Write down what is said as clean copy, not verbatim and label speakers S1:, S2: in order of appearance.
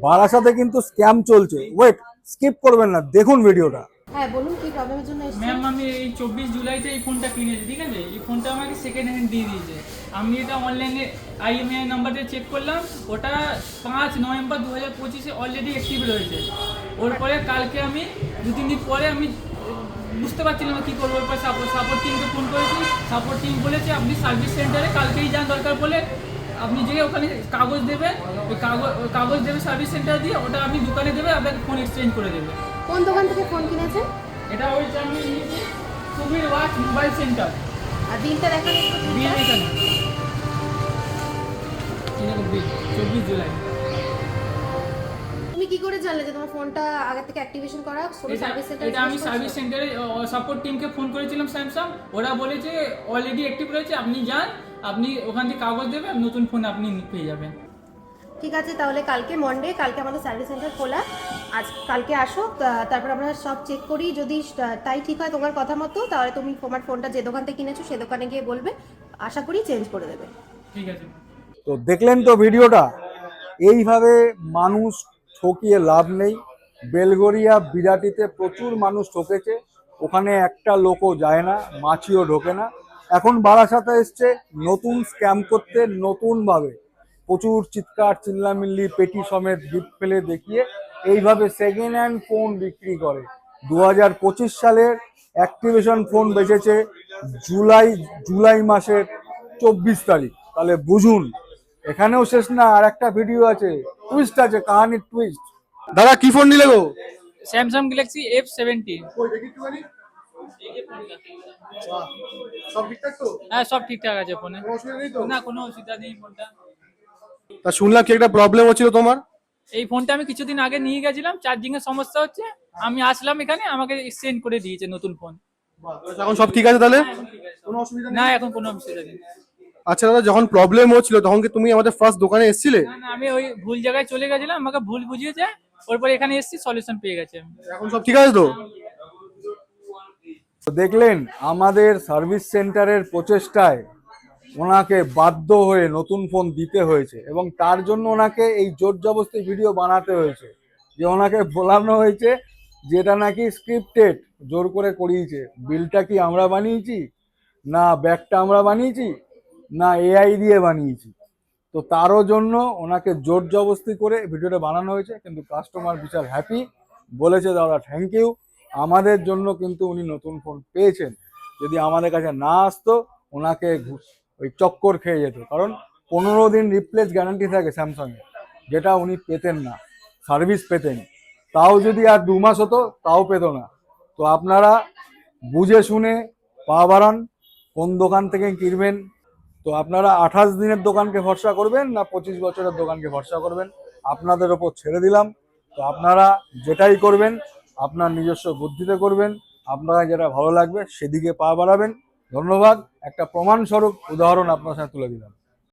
S1: বারাসাতে কিন্তু স্ক্যাম চলছে। ওয়েট, স্কিপ করবেন না, দেখুন ভিডিওটা।
S2: হ্যাঁ বলুন, কি প্রবলেমের জন্য এসেছেন?
S3: ম্যাম আমি এই 24 জুলাইতে এই ফোনটা কিনেছি, ঠিক আছে? এই ফোনটা আমাকে সেকেন্ড হ্যান্ড দিয়ে দিয়েছে। আমি এটা অনলাইনে IMEI নাম্বার দিয়ে চেক করলাম, ওটা 5 নভেম্বর 2025 অলরেডি অ্যাক্টিভ রয়েছে। ওর পরে কালকে আমি 2-3 দিন পরে আমি বুঝতে পারছিলাম না কী করবো। এরপর সাপোর্ট টিমকে ফোন করেছি, সাপোর্ট টিম বলেছে আপনি সার্ভিস সেন্টারে কালকেই যান, দরকার বলে আপনি যে ওখানে কাগজ দেবে, ওই কাগজ দেবে সার্ভিস সেন্টার দিয়ে, ওটা আপনি দোকানে দেবে, আপনাকে ফোন এক্সচেঞ্জ করে দেবে।
S2: কোন দোকান থেকে ফোন কিনেছেন?
S3: এটা ওই যে আমি নিয়েছি সুবীর ওয়াচ মোবাইল সেন্টার।
S2: আর বিলটা দেখান একটু,
S3: বিল
S2: বিলটা।
S3: এখানে বিল 24 জুলাই।
S2: তুমি কি করে জানলে যে তোমার ফোনটা আগে থেকে অ্যাক্টিভেশন করা? কোনো সার্ভিস সেন্টারে
S3: এটা আমি সার্ভিস সেন্টারে সাপোর্ট টিমকে ফোন করেছিলাম স্যামসাং, ওরা বলেছে অলরেডি অ্যাক্টিভ রয়েছে, আপনি যান, আপনি ওখান থেকে কাগজ দেবেন, নতুন ফোন আপনি পেয়ে যাবেন।
S2: ঠিক আছে, তাহলে কালকে মন্ডে, কালকে আমাদের সার্ভিস সেন্টার খোলা। আজ কালকে আসো, তারপর আমরা সব চেক করি। যদি তাই ঠিক হয় তোমার কথা মতো, তাহলে তুমি তোমার ফোনটা যে দোকান থেকে কিনেছো সে দোকানে গিয়ে বলবে, আশা করি চেঞ্জ করে দেবে।
S3: ঠিক আছে।
S1: তো দেখলেন তো ভিডিওটা। এইভাবে মানুষ ঠকিয়ে লাভ নেই। বেলগড়িয়া বিরাটিতে প্রচুর মানুষ ঠকেছে, ওখানে একটা লোকও যায় না, মাছিও ঢোকে না। এখন বারাসাতে এসছে নতুন স্ক্যাম করতে, নতুনভাবে প্রচুর চিৎকার চিল্লামিল্লি পেটি সমেত গিফট ফেলে দেখিয়ে এইভাবে সেকেন্ড হ্যান্ড ফোন বিক্রি করে। 2025 সালের অ্যাক্টিভেশন ফোন বেচেছে জুলাই মাসের 24 তারিখ। তাহলে বুঝুন, এখানেও শেষ না, আর একটা ভিডিও আছে, টুইস্ট আছে, কাহানির টুইস্ট। দাদা কি ফোন নিলে গো?
S3: Samsung Galaxy F70।
S1: সব ঠিকঠাক তো?
S3: হ্যাঁ সব ঠিকঠাক আছে ফোনে, না কোনো অসুবিধা নেই ফোনটা।
S1: তা শুনলাম কি একটা প্রবলেম হচ্ছিল তোমার?
S3: এই ফোনটা আমি কিছুদিন আগে নিয়ে গেছিলাম, চার্জিং এর সমস্যা হচ্ছে, আমি আসলাম এখানে, আমাকে এক্সচেঞ্জ করে দিয়েছে নতুন ফোন।
S1: এখন সব ঠিক আছে তাহলে?
S3: কোনো অসুবিধা না, এখন কোনো অসুবিধা নেই।
S1: আচ্ছা দাদা, যখন প্রবলেম হচ্ছিল তখন কি তুমি আমাদের ফার্স্ট দোকানে এসেছিলে?
S3: না না, আমি ওই ভুল জায়গায় চলে গেছিলাম, আমাকে ভুল বুঝিয়েছে, ওরপর এখানে এসেছি, সলিউশন পেয়ে গেছে।
S1: এখন সব ঠিক আছে তো? দেখলেন আমাদের সার্ভিস সেন্টারের প্রচেষ্টায় ওনাকে বাধ্য হয়ে নতুন ফোন দিতে হয়েছে, এবং তার জন্য ওনাকে এই জোর জবরদস্তি ভিডিও বানাতে হয়েছে। যে ওনাকে বলানো হয়েছে যেটা নাকি স্ক্রিপ্টেড, জোর করে করিয়েছে। বিলটা কি আমরা বানিয়েছি, না ব্যাগটা আমরা বানিয়েছি, না AI দিয়ে বানিয়েছি? তো তারও জন্য ওনাকে জোর জবরদস্তি করে ভিডিওটা বানানো হয়েছে। কিন্তু কাস্টমার বিশাল হ্যাপি, বলেছে দাদা থ্যাংক ইউ, আমাদের জন্য কিন্তু উনি নতুন ফোন পেয়েছেন। যদি আমাদের কাছে না আসতো ওনাকে ওই চক্কর খেয়ে যেত, কারণ 15 দিন রিপ্লেস গ্যারান্টি থাকে স্যামসাংয়ে, যেটা উনি পেতেন না, সার্ভিস পেতেন। তাও যদি আর 2 মাস হতো তাও পেত না। তো আপনারা বুঝে শুনে পা বাড়ান, কোন দোকান থেকে কিনবেন। তো আপনারা 28 দিনের দোকানকে ভরসা করবেন না 25 বছরের দোকানকে ভরসা করবেন, আপনাদের ওপর ছেড়ে দিলাম। তো আপনারা যেটাই করবেন আপনার নিজস্ব বুদ্ধিতে করবেন, আপনারা যেটা ভালো লাগবে সেদিকে পা বাড়াবেন। ধন্যবাদ। একটা প্রমাণস্বরূপ উদাহরণ আপনার সাথে তুলে দিলাম।